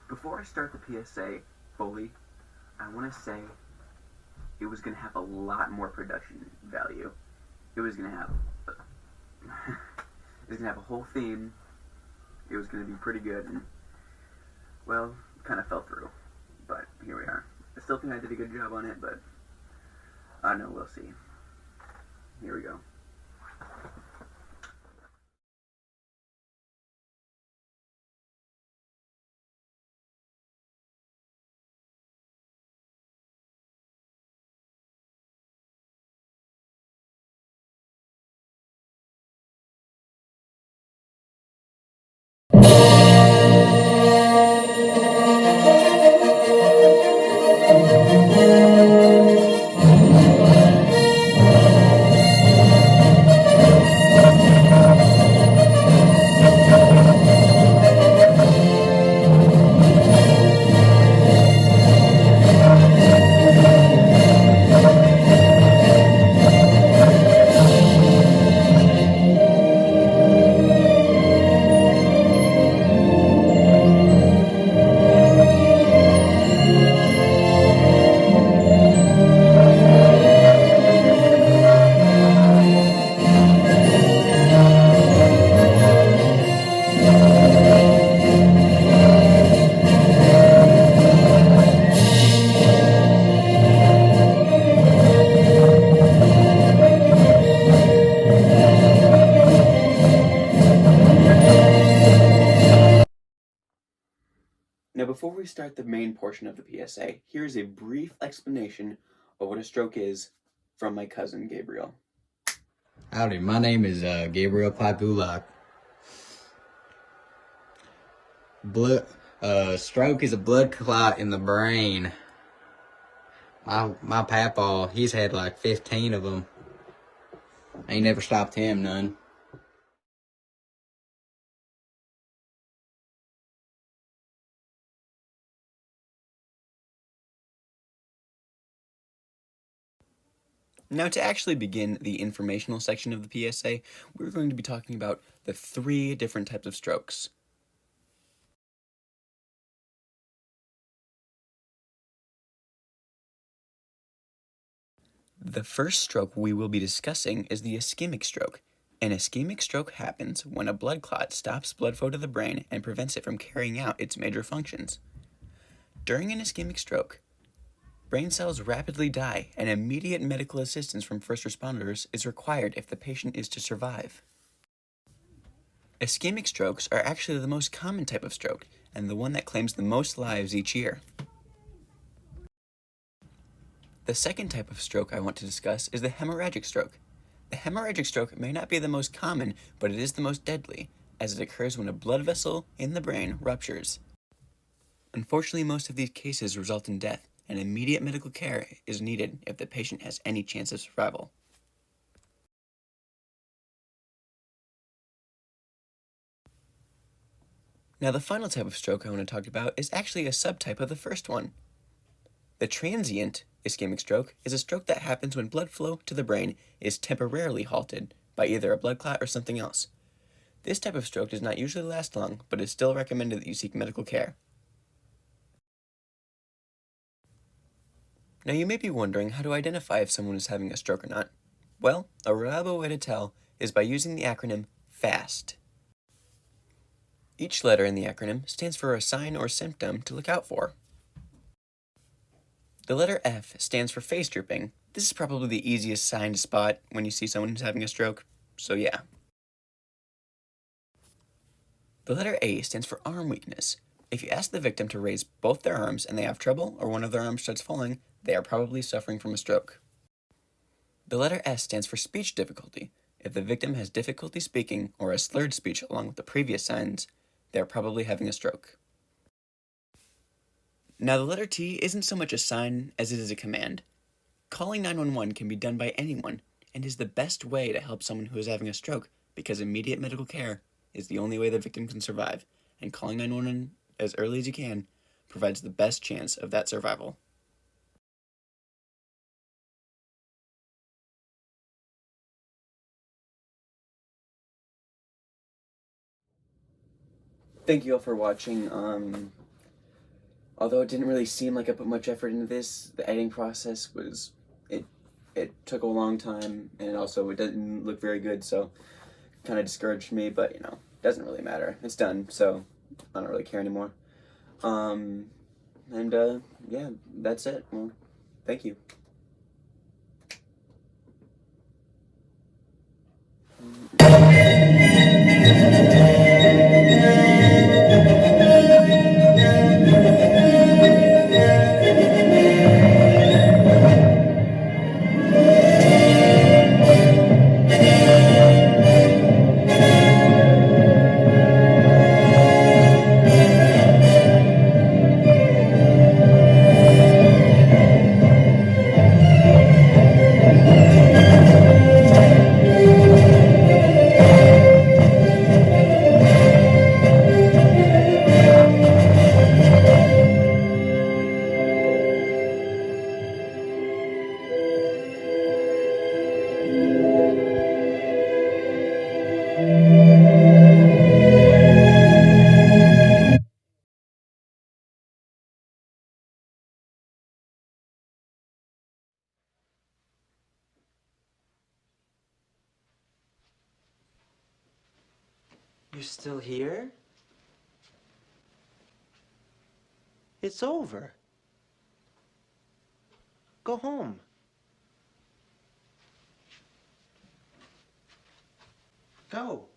Before I start the PSA fully, I want to say it was going to have a lot more production value. It was going to have it was going to have a whole theme. It was going to be pretty good, and well, kind of fell through. But here we are. I still think I did a good job on it, but I don't know, we'll see. Here we go. Now, before we start the main portion of the PSA, here's a brief explanation of what a stroke is from my cousin Gabriel. Howdy, my name is Gabriel Papulak. Stroke is a blood clot in the brain. My papa, he's had like 15 of them. Ain't never stopped him none. Now, to actually begin the informational section of the PSA, we're going to be talking about the 3 different types of strokes. The first stroke we will be discussing is the ischemic stroke. An ischemic stroke happens when a blood clot stops blood flow to the brain and prevents it from carrying out its major functions. During an ischemic stroke, brain cells rapidly die, and immediate medical assistance from first responders is required if the patient is to survive. Ischemic strokes are actually the most common type of stroke, and the one that claims the most lives each year. The second type of stroke I want to discuss is the hemorrhagic stroke. The hemorrhagic stroke may not be the most common, but it is the most deadly, as it occurs when a blood vessel in the brain ruptures. Unfortunately, most of these cases result in death, and immediate medical care is needed if the patient has any chance of survival. Now, the final type of stroke I want to talk about is actually a subtype of the first one. The transient ischemic stroke is a stroke that happens when blood flow to the brain is temporarily halted by either a blood clot or something else. This type of stroke does not usually last long, but is still recommended that you seek medical care. Now, you may be wondering how to identify if someone is having a stroke or not. Well, a reliable way to tell is by using the acronym FAST. Each letter in the acronym stands for a sign or symptom to look out for. The letter F stands for face drooping. This is probably the easiest sign to spot when you see someone who's having a stroke, so yeah. The letter A stands for arm weakness. If you ask the victim to raise both their arms and they have trouble, or one of their arms starts falling, they are probably suffering from a stroke. The letter S stands for speech difficulty. If the victim has difficulty speaking or a slurred speech along with the previous signs, they are probably having a stroke. Now, the letter T isn't so much a sign as it is a command. Calling 911 can be done by anyone and is the best way to help someone who is having a stroke because immediate medical care is the only way the victim can survive, and calling 911 as early as you can provides the best chance of that survival. thank you all for watching. Although it didn't really seem like I put much effort into this, the editing process was it it took a long time, and also it didn't look very good, so kind of discouraged me. But you know, doesn't really matter. It's done, so I don't really care anymore. Um, and yeah, that's it. Well, thank you. You're still here? It's over. Go home. Go.